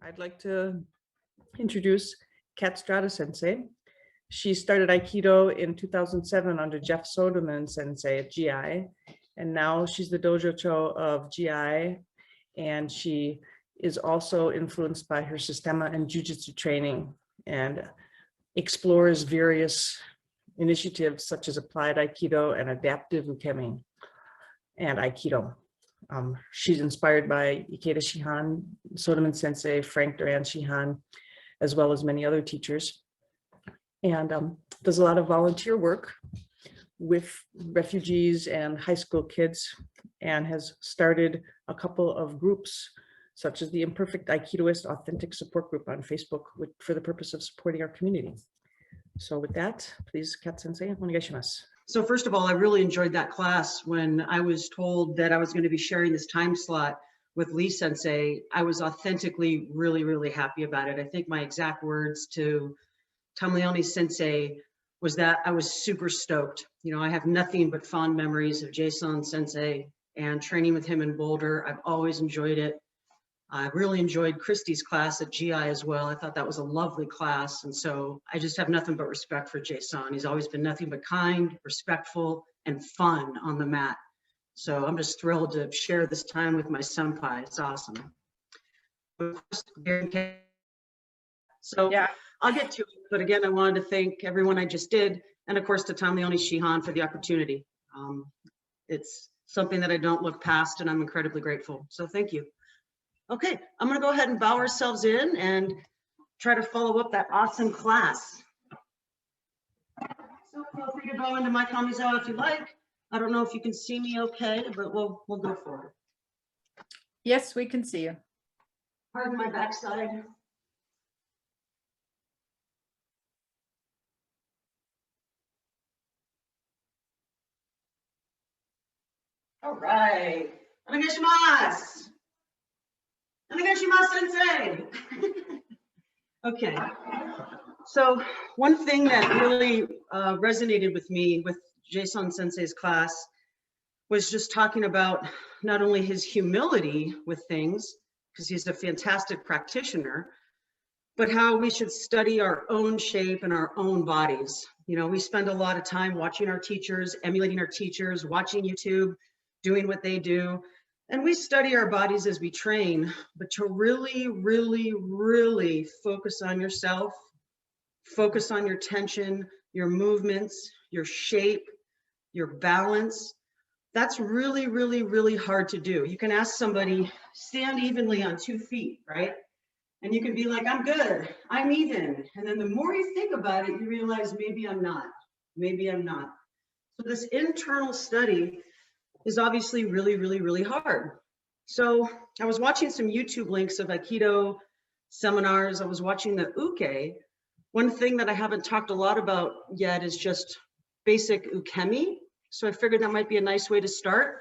I'd like to introduce Kat Strada Sensei. She started Aikido in 2007 under Jeff Soderman Sensei at GI, and now she's the Dojo Cho of GI, and she is also influenced by her Systema and Jiu-Jitsu training and explores various initiatives such as applied Aikido and adaptive Ukemi and Aikido. She's inspired by Ikeda Shihan, Soderman Sensei, Frank Duran Shihan, as well as many other teachers, and does a lot of volunteer work with refugees and high school kids, and has started a couple of groups such as the Imperfect Aikidoist Authentic Support Group on Facebook for the purpose of supporting our community. So with that, please, Kat Sensei, onegaishimasu. So first of all, I really enjoyed that class. When I was told that I was going to be sharing this time slot with Lee Sensei, I was authentically really happy about it. I think my exact words to Tamleone Sensei was that I was super stoked. You know, I have nothing but fond memories of Jason Sensei and training with him in Boulder. I've always enjoyed it. I really enjoyed Christie's class at GI as well. I thought that was a lovely class. And so I just have nothing but respect for Jason. He's always been nothing but kind, respectful, and fun on the mat. So I'm just thrilled to share this time with my senpai. It's awesome. So yeah, I'll get to it. But again, I wanted to thank everyone I just did. And of course, to Tamleone Shihan for the opportunity. It's something that I don't look past, and I'm incredibly grateful. So thank you. Okay, I'm gonna go ahead and bow ourselves in and try to follow up that awesome class. So feel free to go into my kamizawa if you like. I don't know if you can see me okay, but we'll go for it. Yes, we can see you. Pardon my backside. All right, onegaishimasu. Sensei. Okay, so one thing that really resonated with me with Jason Sensei's class was just talking about not only his humility with things, because he's a fantastic practitioner, but how we should study our own shape and our own bodies. You know, we spend a lot of time watching our teachers, emulating our teachers, watching YouTube, doing what they do. And we study our bodies as we train, but to really focus on yourself, focus on your tension, your movements, your shape, your balance, that's really hard to do. You can ask somebody, stand evenly on 2 feet, right? And you can be like, I'm good, I'm even. And then the more you think about it, you realize maybe I'm not, maybe I'm not. So this internal study is obviously really hard. So I was watching some YouTube links of Aikido seminars. I was watching the Uke. One thing that I haven't talked a lot about yet is just basic Ukemi. So I figured that might be a nice way to start,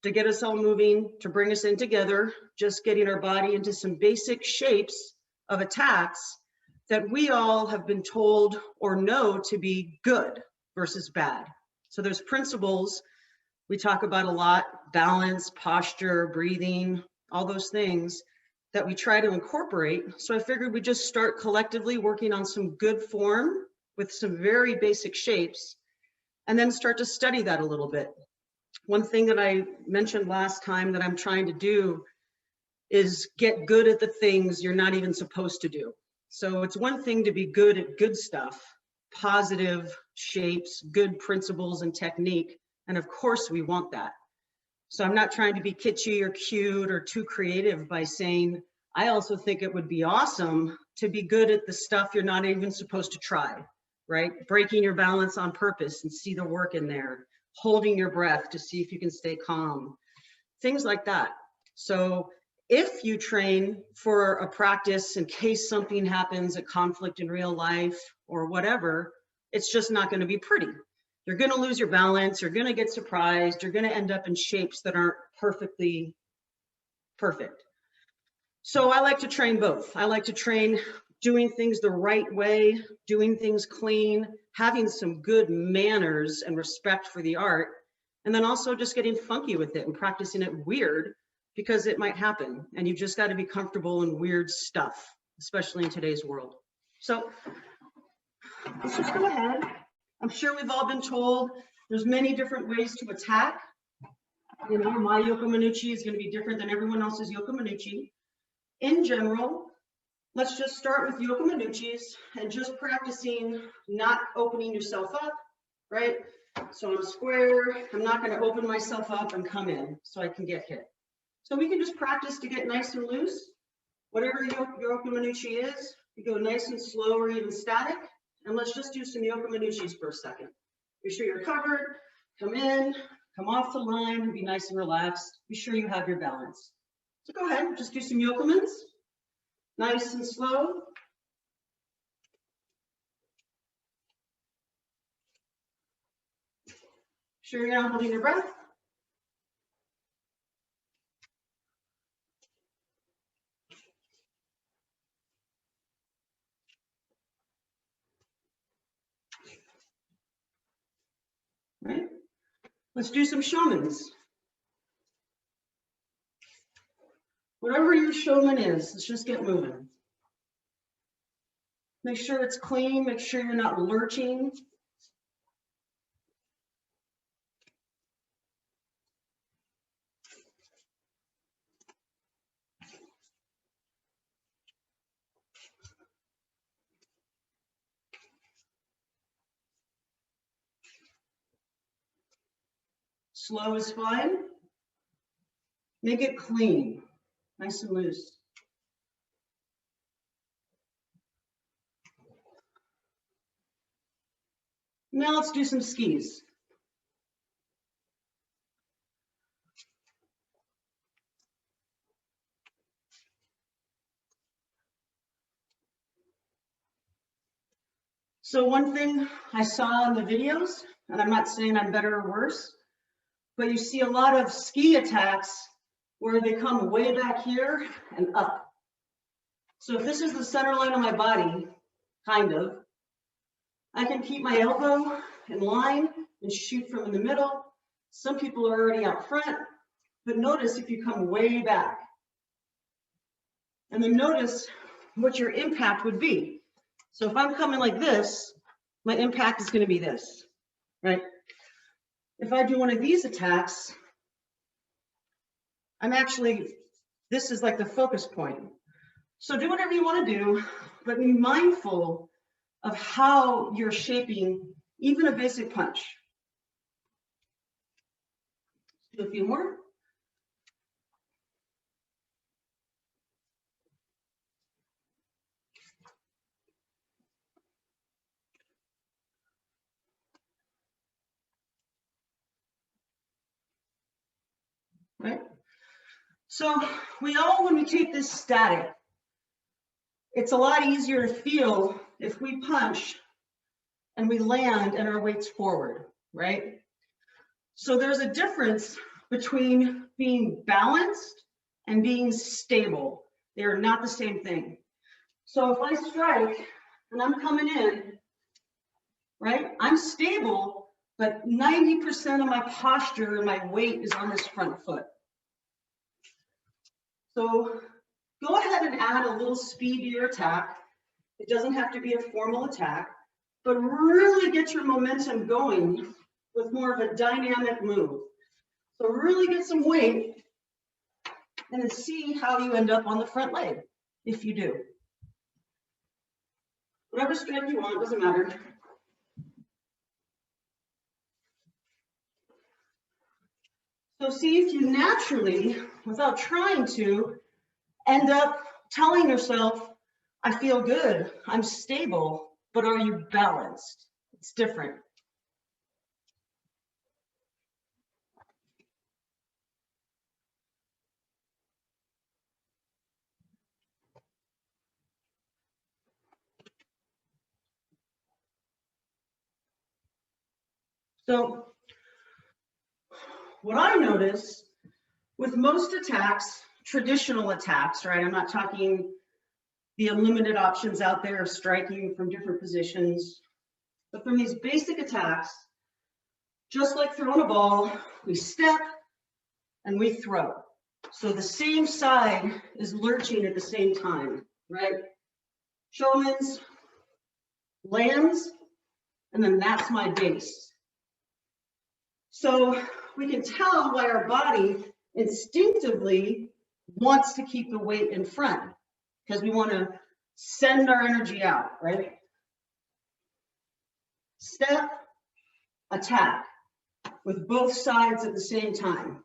to get us all moving, to bring us in together, just getting our body into some basic shapes of attacks that we all have been told or know to be good versus bad. So there's principles we talk about a lot, balance, posture, breathing, all those things that we try to incorporate. So I figured we'd just start collectively working on some good form with some very basic shapes, and then start to study that a little bit. One thing that I mentioned last time that I'm trying to do is get good at the things you're not even supposed to do. So it's one thing to be good at good stuff, positive shapes, good principles and technique. And of course we want that. So I'm not trying to be kitschy or cute or too creative by saying, I also think it would be awesome to be good at the stuff you're not even supposed to try, right? Breaking your balance on purpose and see the work in there, holding your breath to see if you can stay calm, things like that. So if you train for a practice in case something happens, a conflict in real life or whatever, it's just not going to be pretty. You're going to lose your balance, you're going to get surprised, you're going to end up in shapes that aren't perfectly perfect. So I like to train both. I like to train doing things the right way, doing things clean, having some good manners and respect for the art, and then also just getting funky with it and practicing it weird because it might happen, and you've just got to be comfortable in weird stuff, especially in today's world. So let's just go ahead. I'm sure we've all been told there's many different ways to attack. You know, my Yoko Minuchi is going to be different than everyone else's Yoko Minuchi. In general, let's just start with Yoko Minuchis and just practicing not opening yourself up, right? So I'm square, I'm not going to open myself up and come in so I can get hit. So we can just practice to get nice and loose. Whatever your Yoko Minuchi is, you go nice and slow or even static. And let's just do some Yoko Minuchis for a second. Be sure you're covered, come in, come off the line, and be nice and relaxed. Be sure you have your balance. So go ahead, just do some Yokomans. Nice and slow. Sure you're not holding your breath. Right? Let's do some shomans. Whatever your shoman is, let's just get moving. Make sure it's clean, make sure you're not lurching. Slow is fine. Make it clean, nice and loose. Now let's do some skis. So one thing I saw in the videos, and I'm not saying I'm better or worse, but you see a lot of ski attacks where they come way back here and up. So if this is the center line of my body, kind of, I can keep my elbow in line and shoot from in the middle. Some people are already out front, but notice if you come way back. And then notice what your impact would be. So if I'm coming like this, my impact is going to be this, right? If I do one of these attacks, this is like the focus point. So do whatever you want to do, but be mindful of how you're shaping even a basic punch. Do a few more. Right? So we all, when we take this static, it's a lot easier to feel if we punch and we land and our weight's forward, right? So there's a difference between being balanced and being stable. They are not the same thing. So if I strike and I'm coming in, right, I'm stable, but 90% of my posture and my weight is on this front foot. So go ahead and add a little speed to your attack. It doesn't have to be a formal attack, but really get your momentum going with more of a dynamic move. So really get some weight and then see how you end up on the front leg, if you do. Whatever strike you want, doesn't matter. So see if you naturally, without trying to, end up telling yourself, I feel good, I'm stable, but are you balanced? It's different. So what I notice with most attacks, traditional attacks, right? I'm not talking the unlimited options out there of striking from different positions, but from these basic attacks, just like throwing a ball, we step and we throw. So the same side is lurching at the same time, right? Showman's, lands, and then that's my base. So we can tell why our body instinctively wants to keep the weight in front, because we want to send our energy out, right? Step, attack, with both sides at the same time.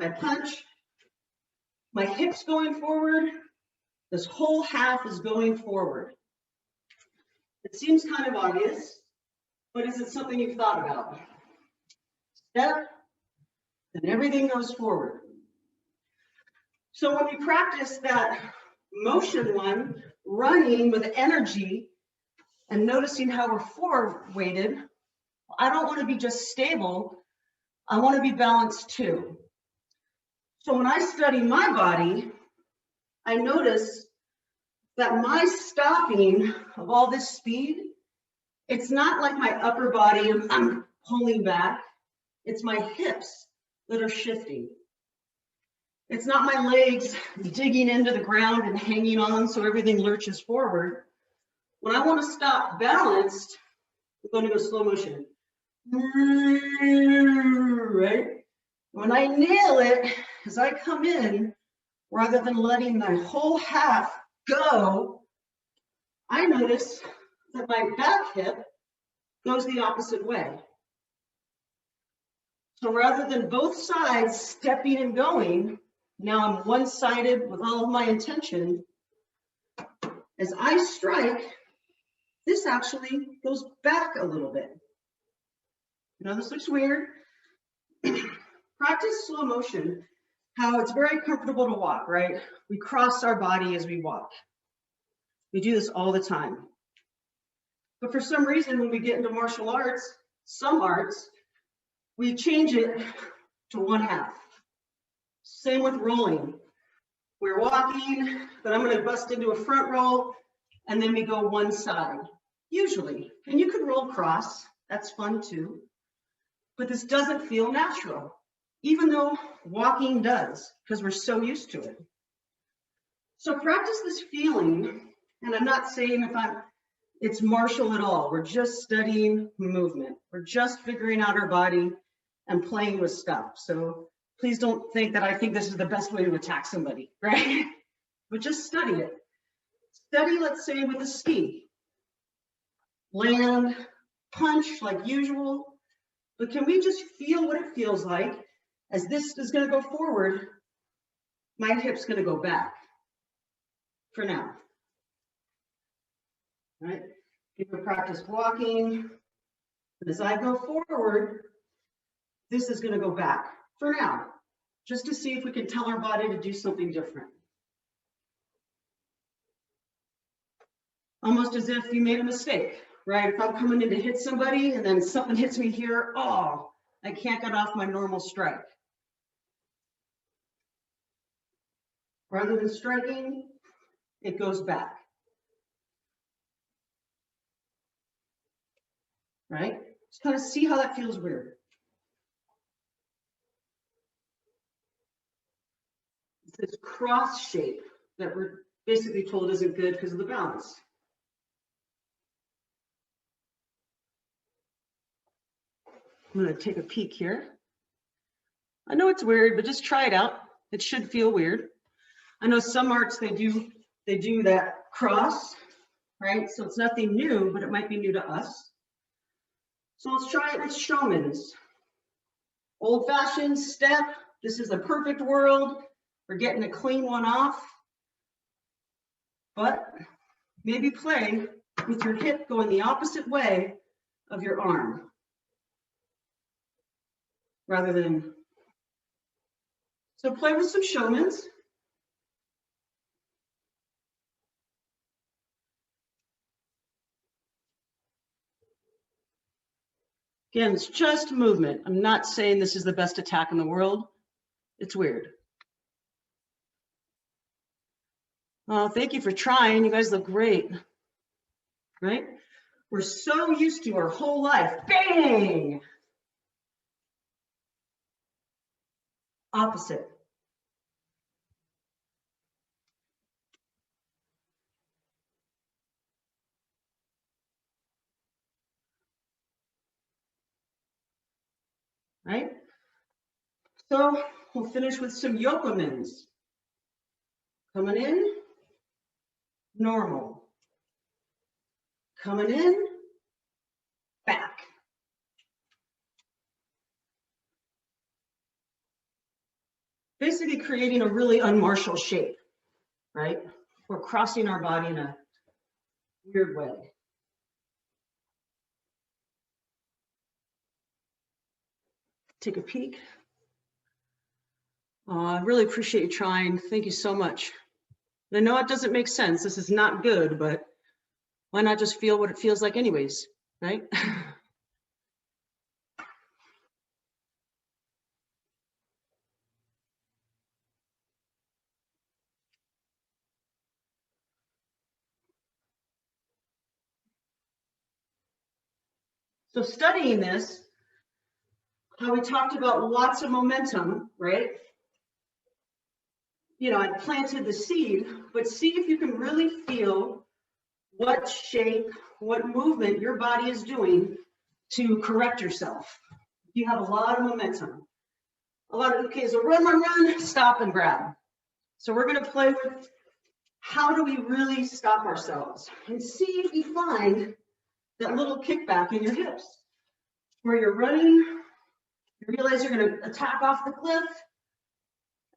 I punch, my hips going forward, this whole half is going forward. It seems kind of obvious, but is it something you've thought about? Step, and everything goes forward. So when we practice that motion one, running with energy and noticing how we're forward weighted, I don't want to be just stable, I want to be balanced too. So when I study my body, I notice that my stopping of all this speed, it's not like my upper body, I'm pulling back, it's my hips that are shifting. It's not my legs digging into the ground and hanging on so everything lurches forward. When I want to stop balanced, I'm going to go slow motion. Right? When I nail it, as I come in, rather than letting my whole half go, I notice that my back hip goes the opposite way. So rather than both sides stepping and going, now I'm one-sided with all of my intention. As I strike, this actually goes back a little bit. You know, this looks weird. Practice slow motion, how it's very comfortable to walk, right? We cross our body as we walk. We do this all the time. But for some reason, when we get into martial arts, some arts, we change it to one half. Same with rolling. We're walking, but I'm going to bust into a front roll, and then we go one side, usually. And you can roll cross, that's fun too. But this doesn't feel natural, even though walking does, because we're so used to it. So practice this feeling, and I'm not saying it's martial at all. We're just studying movement. We're just figuring out our body and playing with stuff. So please don't think that I think this is the best way to attack somebody, right? But just study it. Study, let's say, with a ski. Land, punch like usual, but can we just feel what it feels like as this is going to go forward, my hip's going to go back for now. Right? People practice walking, but as I go forward, this is going to go back for now, just to see if we can tell our body to do something different. Almost as if you made a mistake, right? If I'm coming in to hit somebody and then something hits me here, oh, I can't get off my normal strike. Rather than striking, it goes back. Right? Just kind of see how that feels weird. It's this cross shape that we're basically told isn't good because of the balance. I'm going to take a peek here. I know it's weird, but just try it out. It should feel weird. I know some arts, they do that cross, right? So it's nothing new, but it might be new to us. So let's try it with showmans. Old-fashioned step. This is a perfect world. We're getting a clean one off. But maybe play with your hip going the opposite way of your arm. Rather than, so play with some showmans. Again, it's just movement. I'm not saying this is the best attack in the world. It's weird. Oh, thank you for trying. You guys look great, right? We're so used to our whole life, bang! Opposite. right? So we'll finish with some yokomins. Coming in, normal. Coming in, back. Basically creating a really unmartial shape, right? We're crossing our body in a weird way. Take a peek. I really appreciate you trying. Thank you so much. I know it doesn't make sense. This is not good, but why not just feel what it feels like anyways, right? So studying this, how we talked about lots of momentum, right? You know, I planted the seed, but see if you can really feel what shape, what movement your body is doing to correct yourself. You have a lot of momentum. Okay, so run, stop and grab. So we're gonna play with how do we really stop ourselves and see if you find that little kickback in your hips where you're running, you realize you're gonna attack off the cliff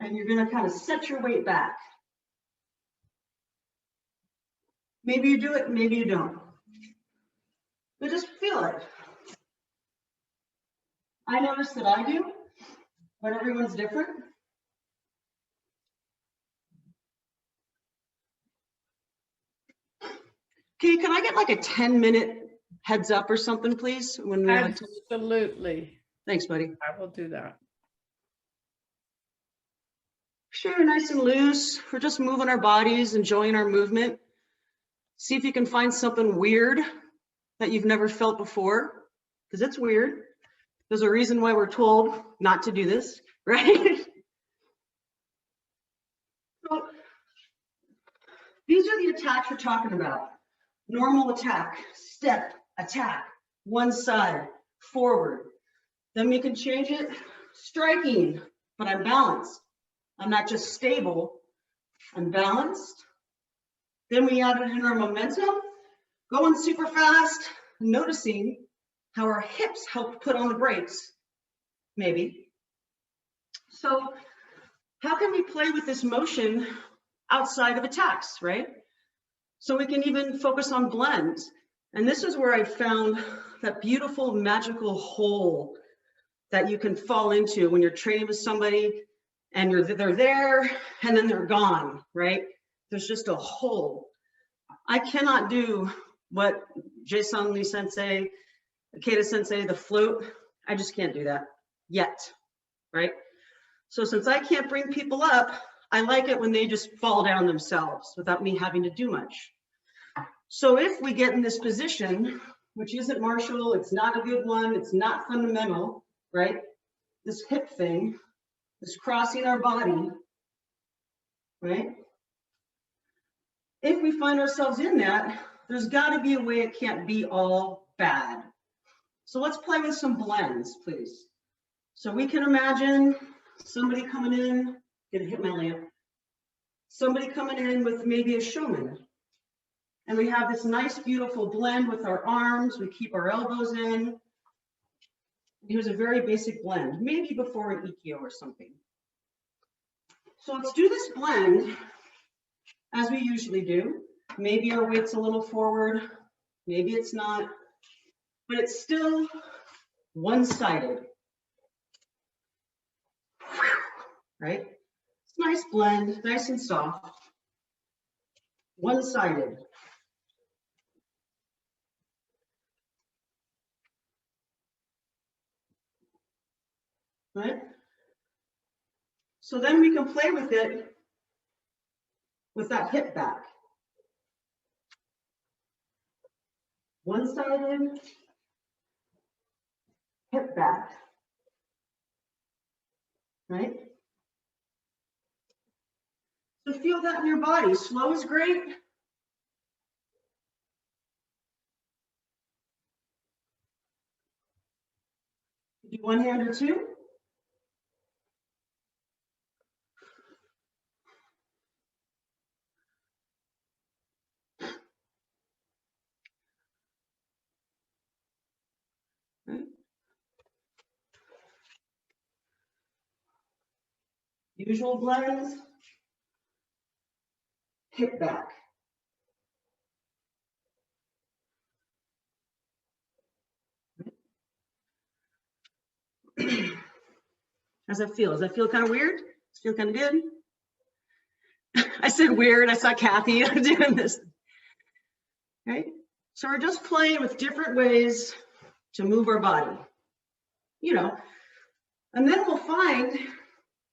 and you're gonna kind of set your weight back. Maybe you do it, maybe you don't. But just feel it. I notice that I do, but everyone's different. Okay, can I get like a 10-minute heads up or something, please? When we Absolutely. Thanks, buddy. I will do that. Sure, nice and loose. We're just moving our bodies, enjoying our movement. See if you can find something weird that you've never felt before, because it's weird. There's a reason why we're told not to do this, right? So these are the attacks we're talking about. Normal attack, step, attack, one side, forward. Then we can change it, striking, but I'm balanced. I'm not just stable, I'm balanced. Then we added in our momentum, going super fast, noticing how our hips help put on the brakes, maybe. So how can we play with this motion outside of attacks, right? So we can even focus on blends. And this is where I found that beautiful magical hole that you can fall into when you're training with somebody and they're there and then they're gone, right? There's just a hole. I cannot do what Jason Lee Sensei, Aikido Sensei, the float. I just can't do that yet, right? So since I can't bring people up, I like it when they just fall down themselves without me having to do much. So if we get in this position, which isn't martial, it's not a good one, it's not fundamental, right? This hip thing, this crossing our body, right? If we find ourselves in that, there's got to be a way it can't be all bad. So let's play with some blends, please. So we can imagine somebody coming in, gonna hit my lamp, somebody coming in with maybe a showman. And we have this nice, beautiful blend with our arms. We keep our elbows in. Here's a very basic blend, maybe before an Ikkyo or something. So let's do this blend as we usually do. Maybe our weight's a little forward, maybe it's not, but it's still one-sided, right? It's a nice blend, nice and soft, one-sided. Right? So then we can play with it with that hip back. One-sided, hip back, right? So feel that in your body. Slow is great. Do One hand or two. Right. Usual blends. Hip back. How's that feel? Does that feel kind of weird? Does it feel kind of good? I said weird. I saw Kathy doing this. Right? So we're just playing with different ways to move our body. You know, and then we'll find, if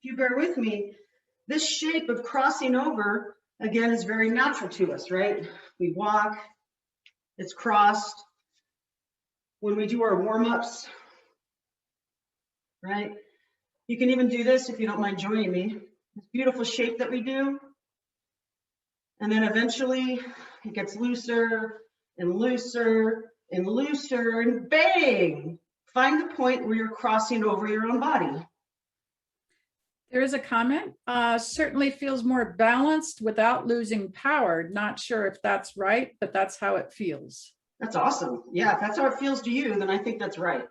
you bear with me, this shape of crossing over, again, is very natural to us, right? We walk, it's crossed. When we do our warm-ups, right? You can even do this if you don't mind joining me. This beautiful shape that we do. And then eventually it gets looser and looser and looser, and bang! Find the point where you're crossing over your own body. There is a comment. Certainly feels more balanced without losing power. Not sure if that's right, but that's how it feels. That's awesome. Yeah, if that's how it feels to you, then I think that's right.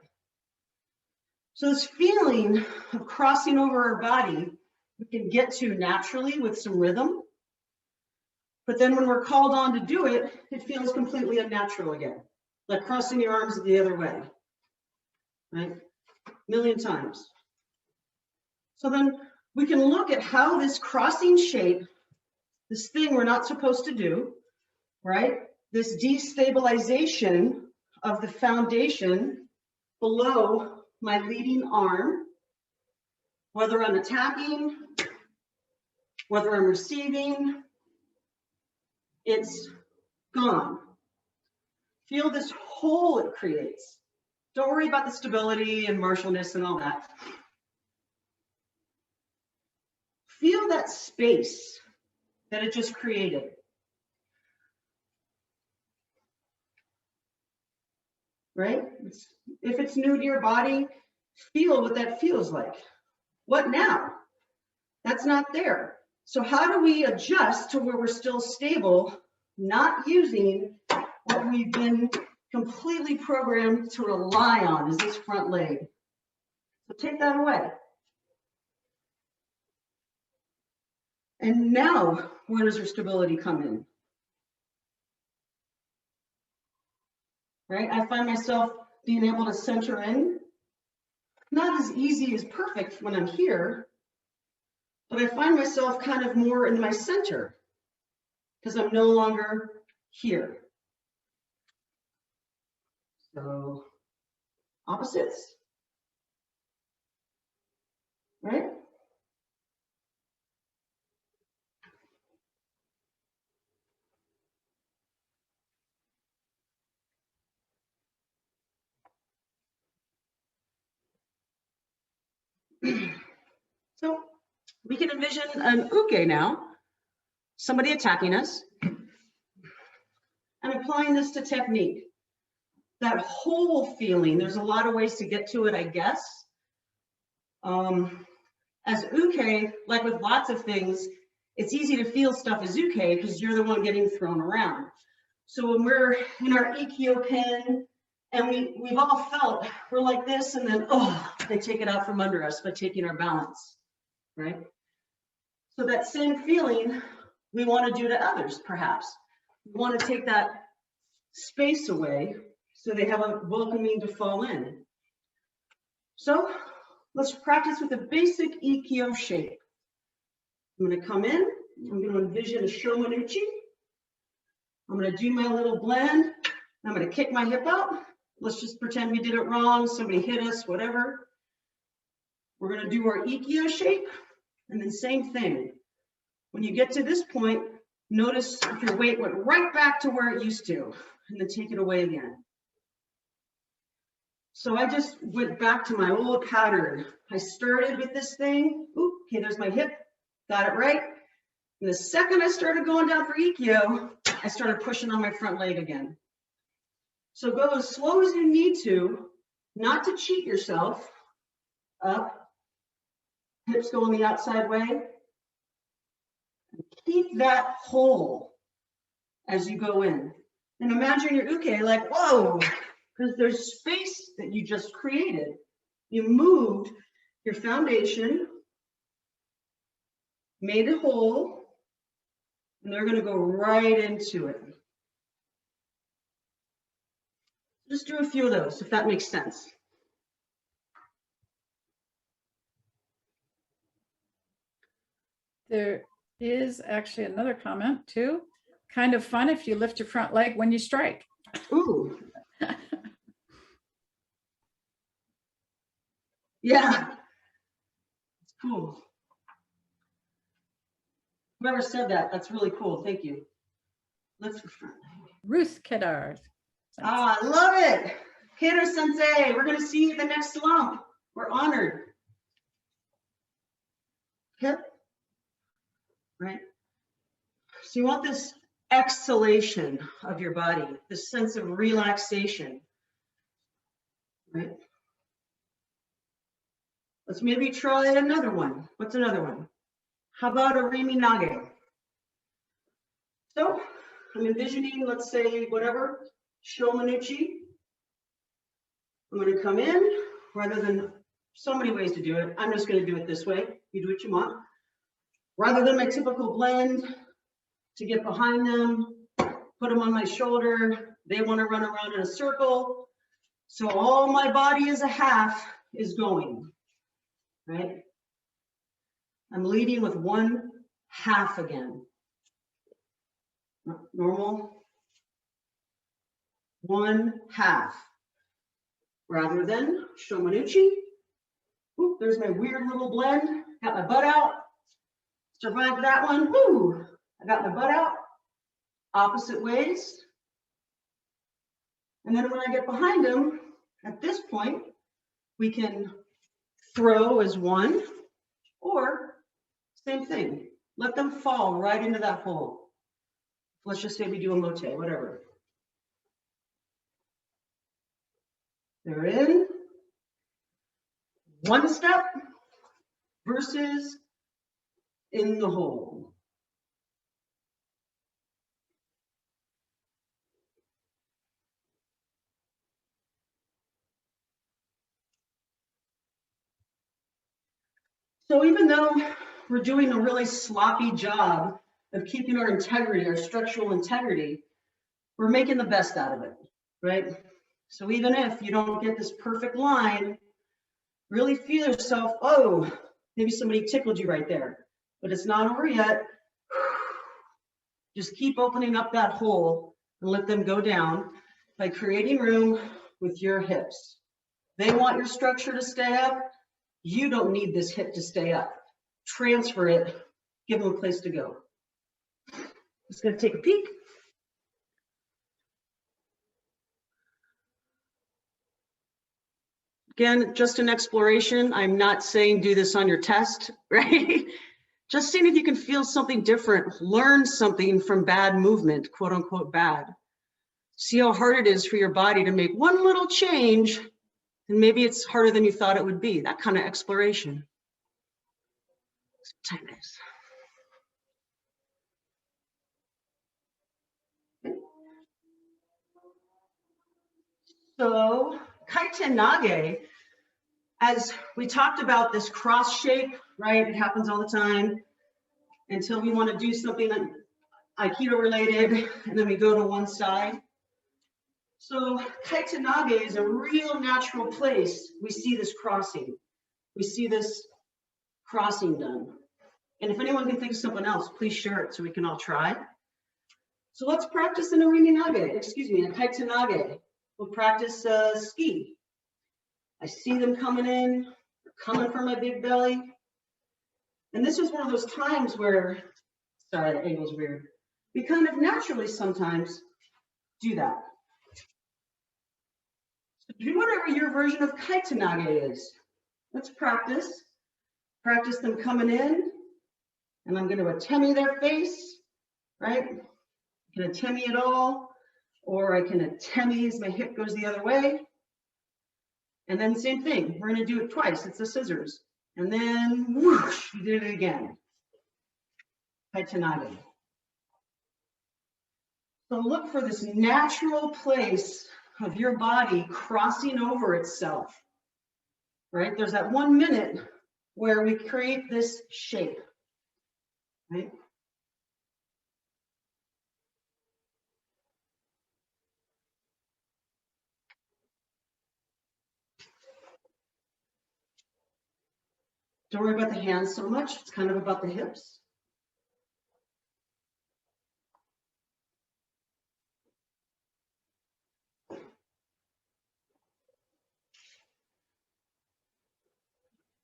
So this feeling of crossing over our body, we can get to naturally with some rhythm. But then when we're called on to do it, it feels completely unnatural again. Like crossing your arms the other way, right? A million times. So then we can look at how this crossing shape, this thing we're not supposed to do, right? This destabilization of the foundation below my leading arm, whether I'm attacking, whether I'm receiving, it's gone. Feel this hole it creates. Don't worry about the stability and martialness and all that. Feel that space that it just created. Right? If it's new to your body, feel what that feels like. What now? That's not there. So how do we adjust to where we're still stable, not using what we've been completely programmed to rely on, is this front leg? So take that away. And now, where does your stability come in? Right? I find myself being able to center in. Not as easy as perfect when I'm here, but I find myself kind of more in my center because I'm no longer here. So, opposites, right? So we can envision an uke now, somebody attacking us. I'm applying this to technique. That whole feeling, there's a lot of ways to get to it, I guess. As uke, like with lots of things, it's easy to feel stuff as uke because you're the one getting thrown around. So when we're in our ikkyo pin, and we've all felt, we're like this, and then, oh, they take it out from under us by taking our balance, right? So that same feeling we want to do to others, perhaps. We want to take that space away so they have a welcoming to fall in. So let's practice with a basic ikkyo shape. I'm going to come in, I'm going to envision a shomanuchi. I'm going to do my little blend. I'm going to kick my hip out. Let's just pretend we did it wrong. Somebody hit us, whatever. We're going to do our ikkyo shape. And then same thing. When you get to this point, notice if your weight went right back to where it used to, and then take it away again. So I just went back to my old pattern. I started with this thing. Ooh, okay, there's my hip. Got it right. And the second I started going down for ikkyo, I started pushing on my front leg again. So go as slow as you need to, not to cheat yourself, up, hips going the outside way. Keep that whole as you go in. And imagine your uke like, whoa, because there's space that you just created. You moved your foundation, made it whole, and they're going to go right into it. Just do a few of those, if that makes sense. There is actually another comment too. Kind of fun if you lift your front leg when you strike. Ooh. Yeah. It's cool. Whoever said that, that's really cool. Thank you. Lift your front leg. Ruth Kedar. Ah, I love it. Kato Sensei, we're going to see you at the next slump. We're honored. Hip. Right? So you want this exhalation of your body, this sense of relaxation. Right? Let's maybe try another one. What's another one? How about a Rimi Nage? So I'm envisioning, let's say, whatever, Shomanuchi. I'm going to come in, rather than so many ways to do it. I'm just going to do it this way. You do what you want. Rather than my typical blend, to get behind them, put them on my shoulder. They want to run around in a circle. So all my body as a half is going, right? I'm leading with one half again. Normal. One half. Rather than Shomanuchi. Ooh, there's my weird little blend. Got my butt out. Survived that one. Woo! I got my butt out. Opposite ways. And then when I get behind them, at this point, we can throw as one, or same thing. Let them fall right into that hole. Let's just say we do a mote, whatever. They're in. One step versus in the hole. So even though we're doing a really sloppy job of keeping our integrity, our structural integrity, we're making the best out of it, right? So even if you don't get this perfect line, really feel yourself, oh, maybe somebody tickled you right there, but it's not over yet. Just keep opening up that hole and let them go down by creating room with your hips. They want your structure to stay up. You don't need this hip to stay up. Transfer it, give them a place to go. Just gonna take a peek. Again, just an exploration. I'm not saying do this on your test, right? Just seeing if you can feel something different, learn something from bad movement, quote unquote bad. See how hard it is for your body to make one little change, and maybe it's harder than you thought it would be, that kind of exploration. Time is. So Kaiten Nage, as we talked about this cross shape, right? It happens all the time until we want to do something Aikido related, and then we go to one side. So Kaiten Nage is a real natural place. We see this crossing. We see this crossing done. And if anyone can think of something else, please share it so we can all try. So let's practice in a Rimi Nage, excuse me, a Kaiten Nage. We'll practice ski. I see them coming in, they're coming from my big belly. And this is one of those times where, sorry, the angle's weird. We kind of naturally sometimes do that. So do whatever your version of Kaiten Nage is. Let's practice. Practice them coming in, and I'm going to atemi their face, right? I can atemi it all, or I can atemi as my hip goes the other way. And then same thing, we're gonna do it twice, it's the scissors. And then whoosh, you did it again. Haitanage. So look for this natural place of your body crossing over itself, right? There's that 1 minute where we create this shape, right? Don't worry about the hands so much. It's kind of about the hips.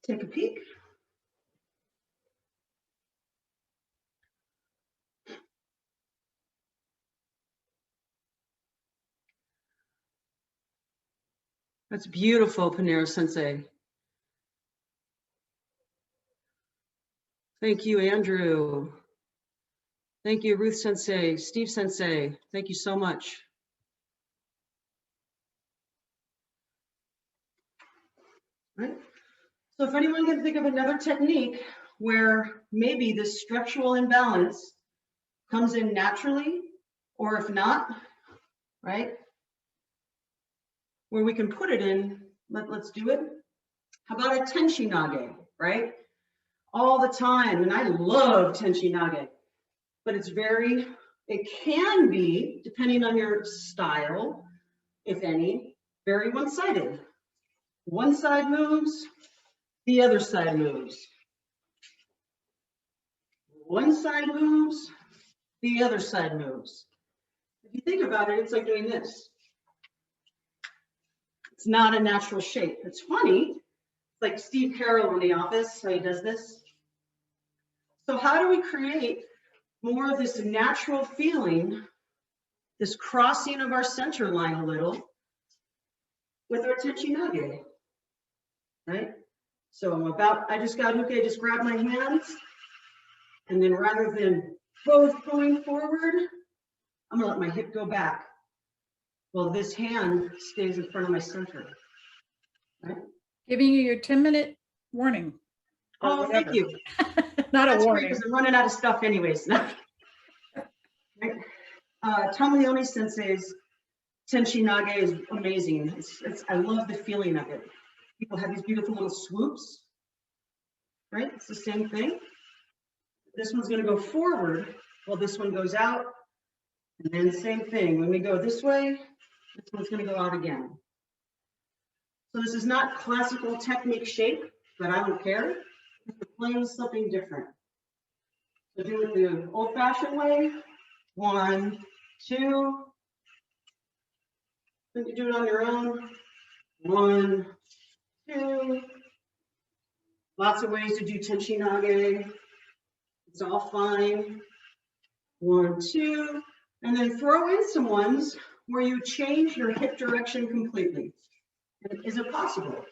Take a peek. That's beautiful, Panera Sensei. Thank you, Andrew. Thank you, Ruth Sensei, Steve Sensei. Thank you so much. Right? So if anyone can think of another technique where maybe this structural imbalance comes in naturally, or if not, right, where we can put it in, let's do it. How about a Tenchinage, right? All the time, and I love Tenchinage, but it can be, depending on your style, if any, very one-sided. One side moves, the other side moves. One side moves, the other side moves. If you think about it, it's like doing this. It's not a natural shape. It's funny. It's like Steve Carroll in The Office, how he does this. So how do we create more of this natural feeling, this crossing of our center line a little with our Tenchinage, right? So I just got Uke, just grab my hands, and then rather than both going forward, I'm gonna let my hip go back. Well, this hand stays in front of my center, right? Giving you your 10-minute warning. or Oh, thank whatever. you. Not a That's great warning. because I'm running out of stuff anyways. Right? Tomoleone Sensei's Tenchinage is amazing. I love the feeling of it. People have these beautiful little swoops, right? It's the same thing. This one's going to go forward while this one goes out. And then same thing. When we go this way, this one's going to go out again. So this is not classical technique shape, but I don't care. We're playing something different. So do it the old-fashioned way. 1, 2. Then you do it on your own. 1, 2. Lots of ways to do Tenchinage. It's all fine. 1, 2. And then throw in some ones where you change your hip direction completely. Is it possible?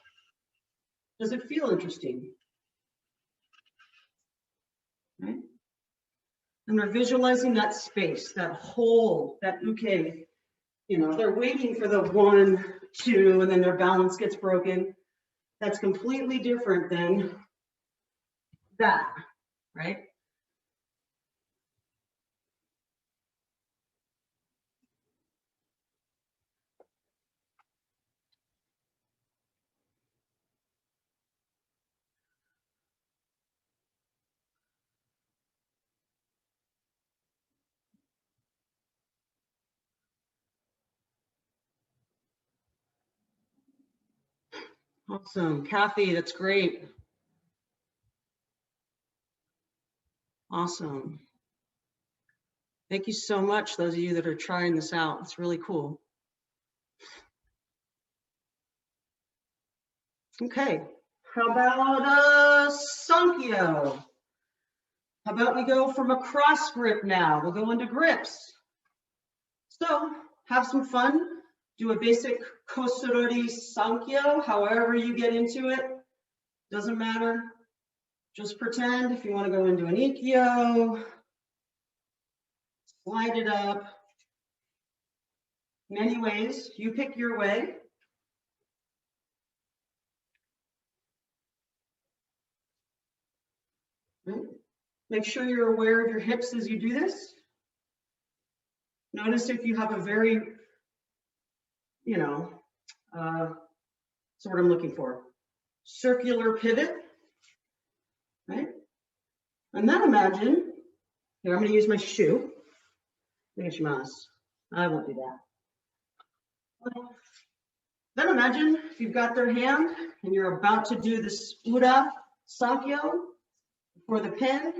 Does it feel interesting? Right? And we're visualizing that space, that hole, that uke. You know, they're waiting for the 1, 2, and then their balance gets broken. That's completely different than that, right? Awesome. Kathy, that's great. Awesome. Thank you so much, those of you that are trying this out. It's really cool. Okay, how about Sankyo? How about we go from a cross grip now? We'll go into grips. So have some fun. Do a basic Kosurori Sankyo, however you get into it. Doesn't matter. Just pretend if you want to go into an Ikkyo. Slide it up. Many ways. You pick your way. Make sure you're aware of your hips as you do this. Notice if you have a very, that's what I'm looking for. Circular pivot, right? And then imagine, here, I'm going to use my shoe. I won't do that. Then imagine if you've got their hand and you're about to do this Ura Sakyo for the pin.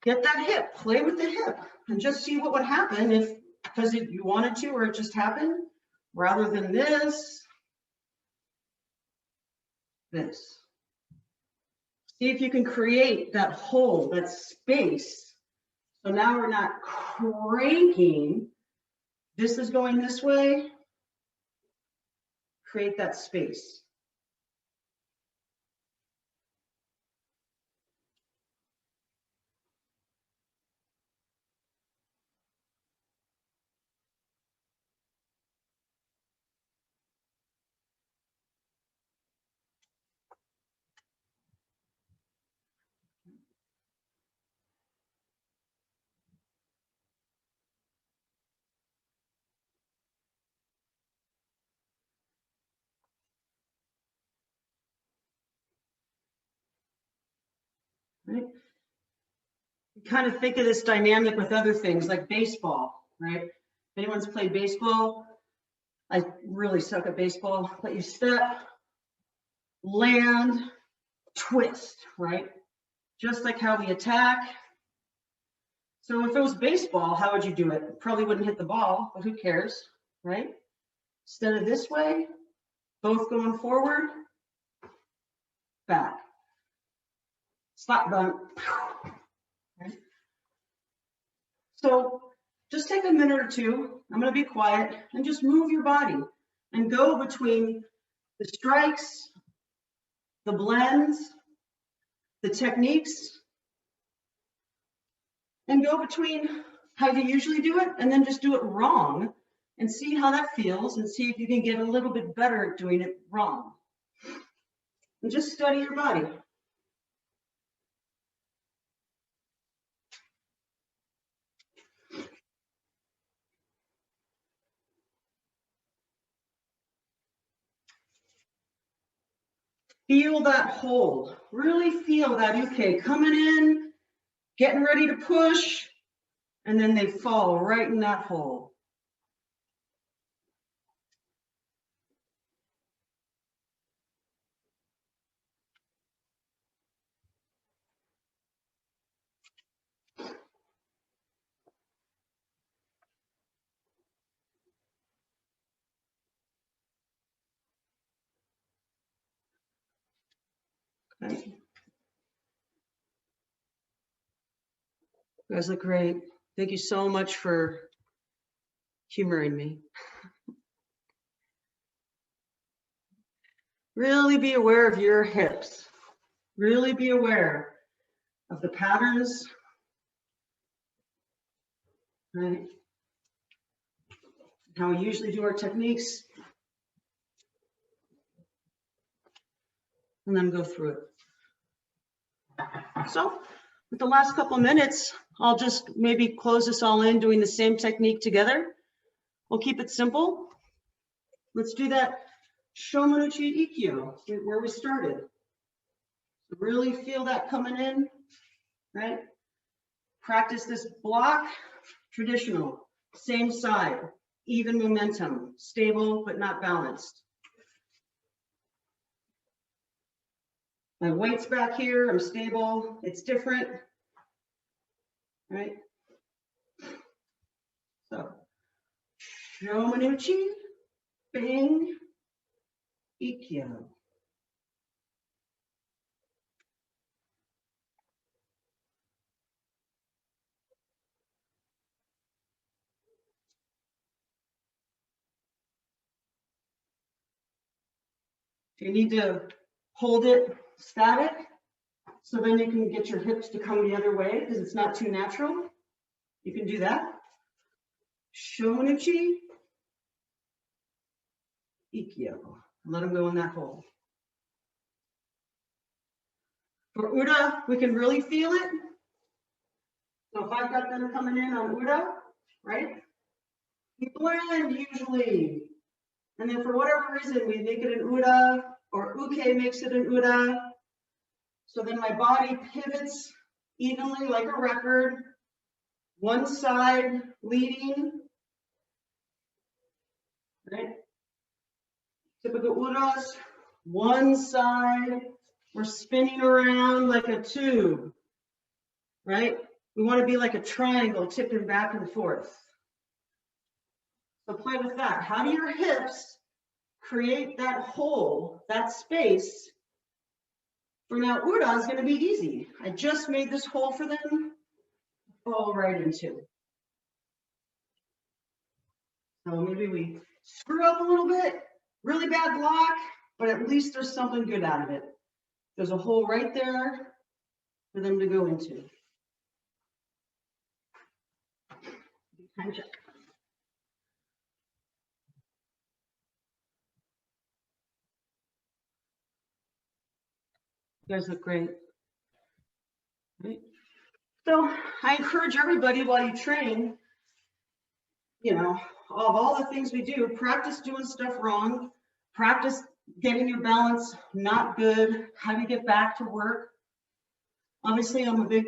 Get that hip, play with the hip, and just see what would happen if, because you wanted to or it just happened, rather than this. See if you can create that hole, that space. So now we're not cranking. This is going this way. Create that space. Right? You kind of think of this dynamic with other things like baseball, right? If anyone's played baseball, I really suck at baseball, but you step, land, twist, right? Just like how we attack. So if it was baseball, how would you do it? Probably wouldn't hit the ball, but who cares, right? Instead of this way, both going forward, back. Slap bunt. Okay. So just take a minute or two. I'm going to be quiet and just move your body and go between the strikes, the blends, the techniques, and go between how you usually do it and then just do it wrong and see how that feels and see if you can get a little bit better at doing it wrong. And just study your body. Feel that hold. Really feel that uke coming in, getting ready to push, and then they fall right in that hole. Okay. You guys look great. Thank you so much for humoring me. Really be aware of your hips. Really be aware of the patterns, right? How we usually do our techniques. And then go through it. So with the last couple of minutes, I'll just maybe close this all in doing the same technique together. We'll keep it simple. Let's do that Shomanuchi Ikkyo, where we started. Really feel that coming in, right? Practice this block, traditional, same side, even momentum, stable but not balanced. My weight's back here, I'm stable, it's different, right? So, Shomanuchi, bang, Ikkyo. You need to hold it static, so then you can get your hips to come the other way because it's not too natural. You can do that. Shomanuchi, Ikkyo. Let them go in that hole. For Uda, we can really feel it. So if I've got them coming in on Uda, right? We blend usually. And then for whatever reason, we make it an Uda, or Uke makes it an Uda. So then my body pivots evenly like a record, one side leading, right? Typical Udas, one side, we're spinning around like a tube, right? We want to be like a triangle, tipping back and forth. So play with that. How do your hips create that hole, that space? For now, Uda is going to be easy. I just made this hole for them, fall right into. So maybe we screw up a little bit, really bad block, but at least there's something good out of it. There's a hole right there for them to go into. Time check. You guys look great. Right. So I encourage everybody while you train, you know, of all the things we do, practice doing stuff wrong, practice getting your balance not good, how do you get back to work. Obviously, I'm a big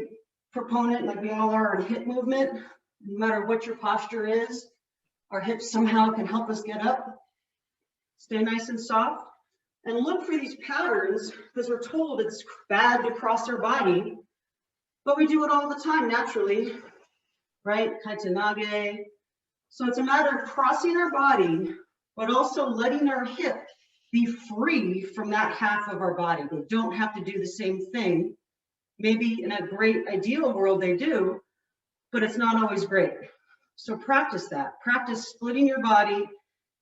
proponent, like we all are, on hip movement. No matter what your posture is, our hips somehow can help us get up, stay nice and soft, and look for these patterns, because we're told it's bad to cross our body, but we do it all the time naturally, right? Kaitanage. So it's a matter of crossing our body, but also letting our hip be free from that half of our body. They don't have to do the same thing. Maybe in a great ideal world they do, but it's not always great. So practice that. Practice splitting your body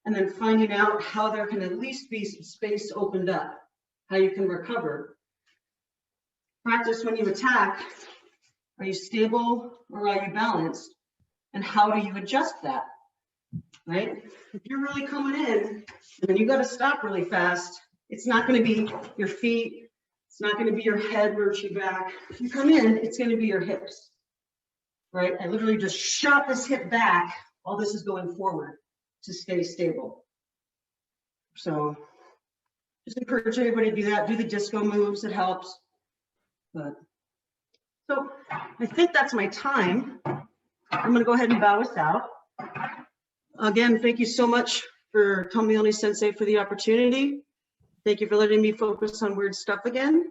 and then finding out how there can at least be some space opened up, how you can recover. Practice when you attack. Are you stable or are you balanced? And how do you adjust that, right? If you're really coming in and you got to stop really fast, it's not going to be your feet. It's not going to be your head roaching back. If you come in, it's going to be your hips, right? I literally just shot this hip back while this is going forward to stay stable. So just encourage everybody to do that. Do the disco moves, it helps. But so I think that's my time. I'm going to go ahead and bow us out. Again, thank you so much for Tomoyoni Sensei for the opportunity. Thank you for letting me focus on weird stuff again.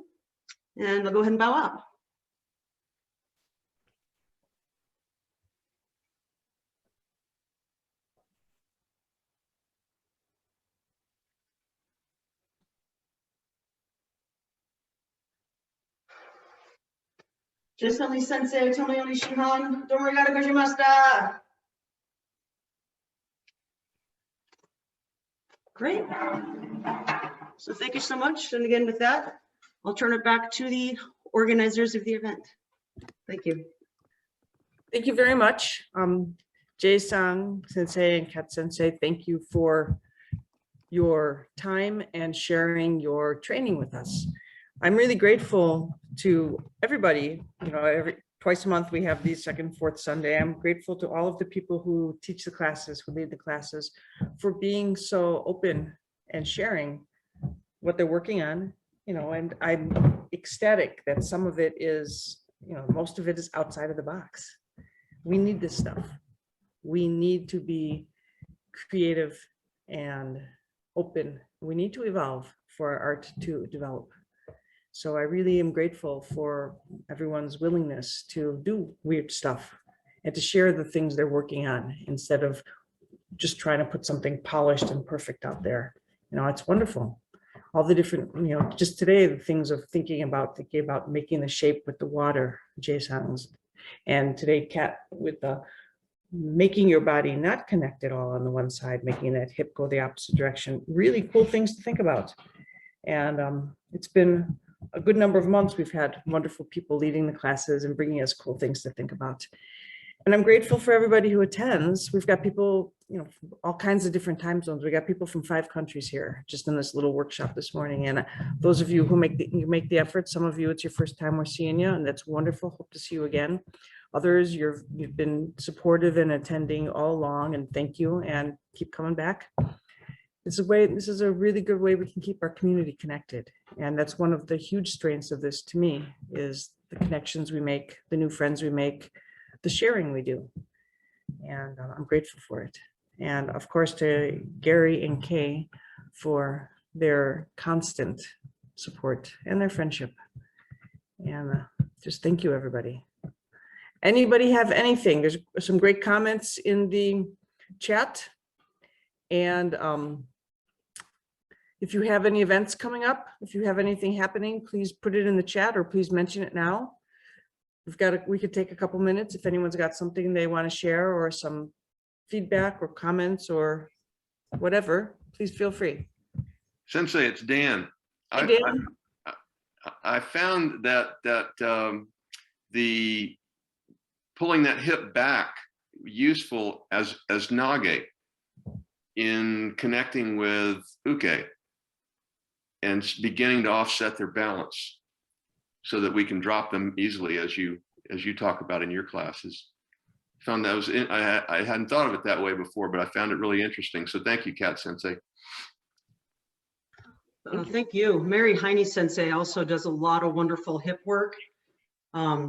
And I'll go ahead and bow out. Jisami Sensei, Tomoyoni Shihan, domo arigatou gozaimasu. Great. So thank you so much. And again, with that, I'll turn it back to the organizers of the event. Thank you. Thank you very much. Jae-san Sensei and Kat Sensei, thank you for your time and sharing your training with us. I'm really grateful to everybody. You know, twice a month we have these second, fourth Sunday. I'm grateful to all of the people who teach the classes, who lead the classes, for being so open and sharing what they're working on. You know, and I'm ecstatic that some of it is, you know, most of it is outside of the box. We need this stuff. We need to be creative and open. We need to evolve for our art to develop. So I really am grateful for everyone's willingness to do weird stuff and to share the things they're working on instead of just trying to put something polished and perfect out there. You know, it's wonderful. All the different, you know, just today, the things of thinking about making the shape with the water, Jae-san's, and today, Kat, with the making your body not connect at all on the one side, making that hip go the opposite direction. Really cool things to think about. And it's been a good number of months. We've had wonderful people leading the classes and bringing us cool things to think about. And I'm grateful for everybody who attends. We've got people, from all kinds of different time zones. We got people from 5 countries here, just in this little workshop this morning. And those of you who make the effort, some of you, it's your first time we're seeing you, and that's wonderful. Hope to see you again. Others, you've been supportive in attending all along, and thank you, and keep coming back. This is a really good way we can keep our community connected. And that's one of the huge strengths of this to me, is the connections we make, the new friends we make, the sharing we do. And I'm grateful for it. And of course to Gary and Kay for their constant support and their friendship. And just thank you, everybody. Anybody have anything? There's some great comments in the chat. And if you have any events coming up, if you have anything happening, please put it in the chat, or please mention it now. We could take a couple minutes if anyone's got something they want to share, or some feedback or comments or whatever, please feel free. Sensei, it's Dan. Hi, Dan. I found that the pulling that hip back useful as nage in connecting with uke and beginning to offset their balance, so that we can drop them easily, as you talk about in your classes. Found that I hadn't thought of it that way before, but I found it really interesting. So thank you, Kat Sensei. Thank you. Mary Heine Sensei also does a lot of wonderful hip work.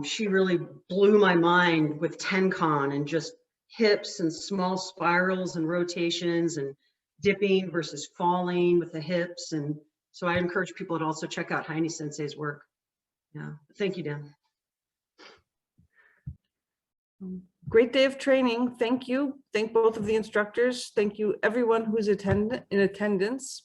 She really blew my mind with Tenkan and just hips and small spirals and rotations and dipping versus falling with the hips. And so I encourage people to also check out Heine Sensei's work. Yeah, thank you, Dan. Great day of training. Thank you. Thank both of the instructors. Thank you, everyone who's in attendance.